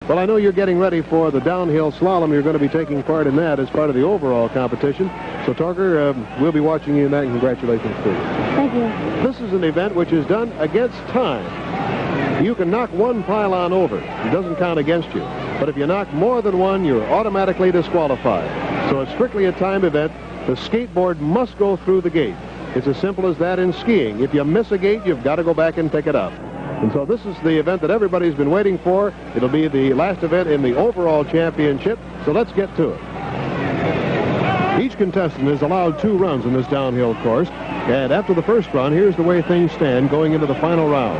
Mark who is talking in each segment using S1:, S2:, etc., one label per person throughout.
S1: Well, I know you're getting ready for the downhill slalom. You're going to be taking part in that as part of the overall competition. So, Torger, we'll be watching you in that, and congratulations to you.
S2: Thank you.
S1: This is an event which is done against time. You can knock one pylon over. It doesn't count against you. But if you knock more than one, you're automatically disqualified. So it's strictly a time event. The skateboard must go through the gate. It's as simple as that in skiing. If you miss a gate, you've got to go back and pick it up. And so this is the event that everybody's been waiting for. It'll be the last event in the overall championship. So let's get to it. Each contestant is allowed 2 runs in this downhill course. And after the first run, here's the way things stand going into the final round.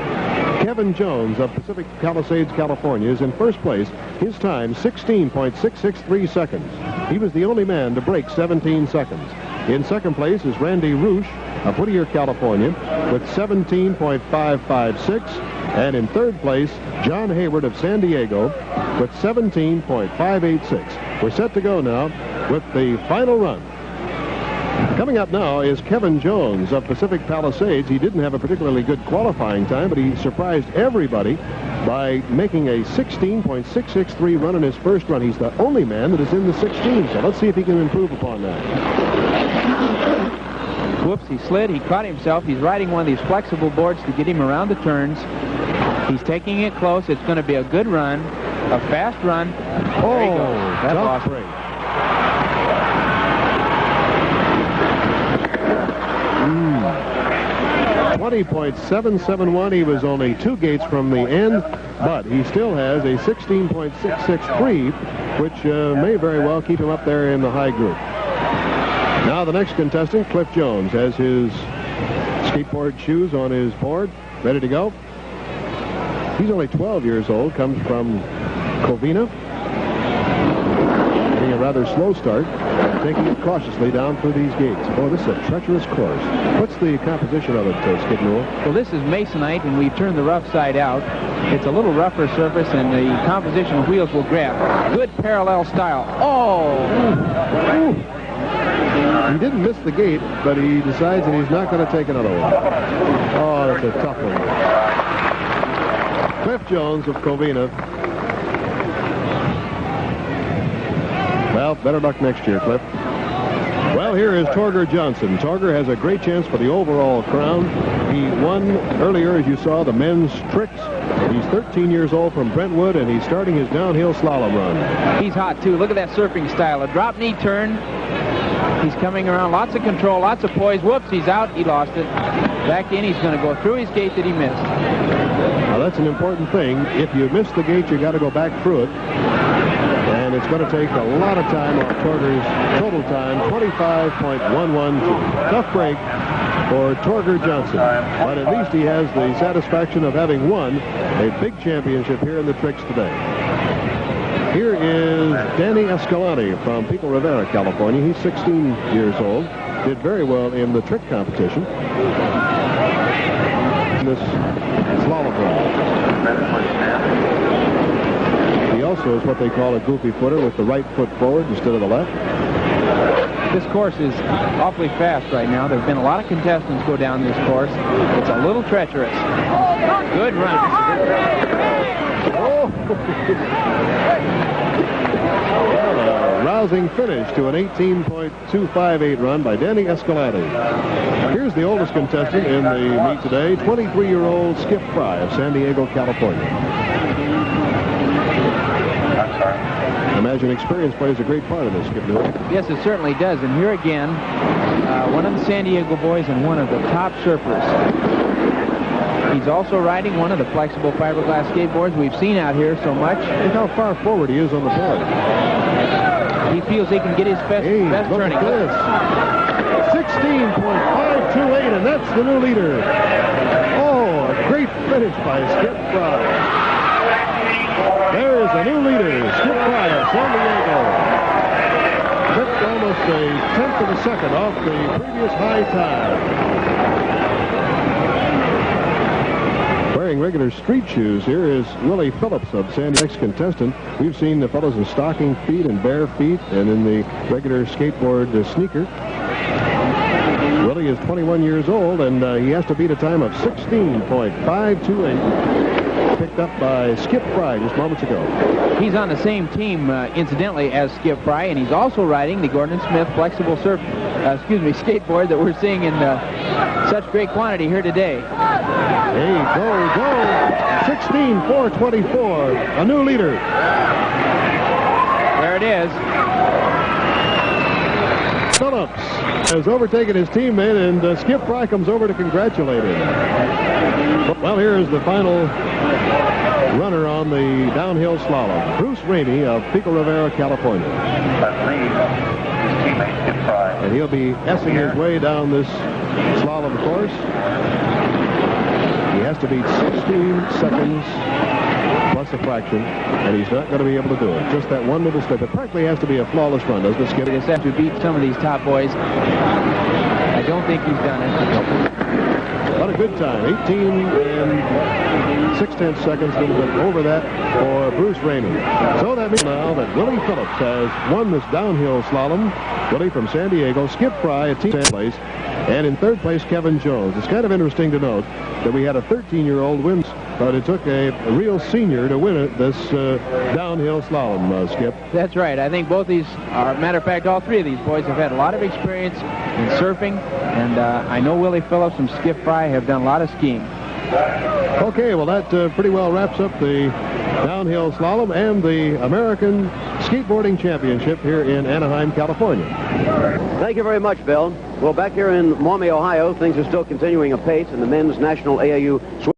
S1: Kevin Jones of Pacific Palisades, California, is in first place. His time, 16.663 seconds. He was the only man to break 17 seconds. In second place is Randy Roosh of Whittier, California, with 17.556. And in third place, John Hayward of San Diego with 17.586. We're set to go now with the final run. Coming up now is Kevin Jones of Pacific Palisades. He didn't have a particularly good qualifying time, but he surprised everybody by making a 16.663 run in his first run. He's the only man that is in the 16, so let's see if he can improve upon that.
S3: Whoops, he slid, he caught himself. He's riding one of these flexible boards to get him around the turns. He's taking it close. It's going to be a good run, a fast run. There he goes. That lost rate.
S1: 20.771. He was only 2 gates from the end, but he still has a 16.663, which may very well keep him up there in the high group. Now the next contestant, Cliff Jones, has his skateboard shoes on his board, ready to go. He's only 12 years old, comes from Covina, getting a rather slow start, taking it cautiously down through these gates. Oh, this is a treacherous course. What's the composition of it, Skid Newell?
S3: Well, this is masonite, and we've turned the rough side out. It's a little rougher surface, and the composition of wheels will grab. Good parallel style. Oh!
S1: Ooh. He didn't miss the gate, but he decides that he's not going to take another one. Oh, that's a tough one. Cliff Jones of Covina. Well, better luck next year, Cliff. Well, here is Torger Johnson. Torger has a great chance for the overall crown. He won earlier, as you saw, the men's tricks. He's 13 years old from Brentwood, and he's starting his downhill slalom run.
S3: He's hot, too. Look at that surfing style. A drop knee turn. He's coming around. Lots of control, lots of poise. Whoops, he's out. He lost it. Back in. He's going to go through his gate that he missed.
S1: Now, that's an important thing. If you miss the gate, you got to go back through it. And it's going to take a lot of time off Torger's total time, 25.112. Tough break for Torger Johnson. But at least he has the satisfaction of having won a big championship here in the tricks today. Here is Danny Escalante from Pico Rivera, California. He's 16 years old. Did very well in the trick competition. This slalom run. He also is what they call a goofy footer with the right foot forward instead of the left.
S3: This course is awfully fast right now. There have been a lot of contestants go down this course. It's a little treacherous. Good run.
S1: Oh! Well, a rousing finish to an 18.258 run by Danny Escalante. Here's the oldest contestant in the meet today, 23-year-old Skip Fry of San Diego, California. I imagine experience plays a great part in this, Skip Newell.
S3: Yes, it certainly does. And here again, one of the San Diego boys and one of the top surfers. He's also riding one of the flexible fiberglass skateboards we've seen out here so much.
S1: Look how far forward he is on the board.
S3: He feels he can get his best turning.
S1: Look at this. 16.528, and that's the new leader. Oh, a great finish by Skip Fry. There is the new leader, Skip Fry of San Diego. Tripped almost a tenth of a second off the previous high time. Wearing regular street shoes here is Willie Phillips of San Diego's contestant. We've seen the fellows in stocking feet and bare feet and in the regular skateboard sneaker. Willie is 21 years old, and he has to beat a time of 16.528. picked up by Skip Fry just moments ago.
S3: He's on the same team, incidentally, as Skip Fry, and he's also riding the Gordon Smith flexible skateboard that we're seeing in such great quantity here today.
S1: Hey, go! 16.424, a new leader.
S3: There it is.
S1: Phillips has overtaken his teammate, and Skip Fry comes over to congratulate him. Well, here is the final runner on the downhill slalom, Bruce Rainey of Pico Rivera, California. And he'll be S-ing his way down this slalom course. He has to beat 16 seconds plus a fraction, and he's not going to be able to do it. Just that one little slip. It practically has to be a flawless run, doesn't it, Skip?
S3: He just has to beat some of these top boys. I don't think he's done it.
S1: What a good time. 18 and 6/10 seconds, a little bit over that for Bruce Rainey. So that means now that Willie Phillips has won this downhill slalom. Willie from San Diego, Skip Fry at second place, and in third place, Kevin Jones. It's kind of interesting to note that we had a 13-year-old win, but it took a real senior to win it, this downhill slalom, Skip.
S3: That's right. I think both these are, matter of fact, all three of these boys have had a lot of experience in surfing, and I know Willie Phillips and Skip Fry have done a lot of skiing.
S1: Okay, well, that pretty well wraps up the downhill slalom and the American Skateboarding Championship here in Anaheim, California.
S2: Thank you very much, Bill. Well, back here in Maumee, Ohio, things are still continuing apace in the men's national AAU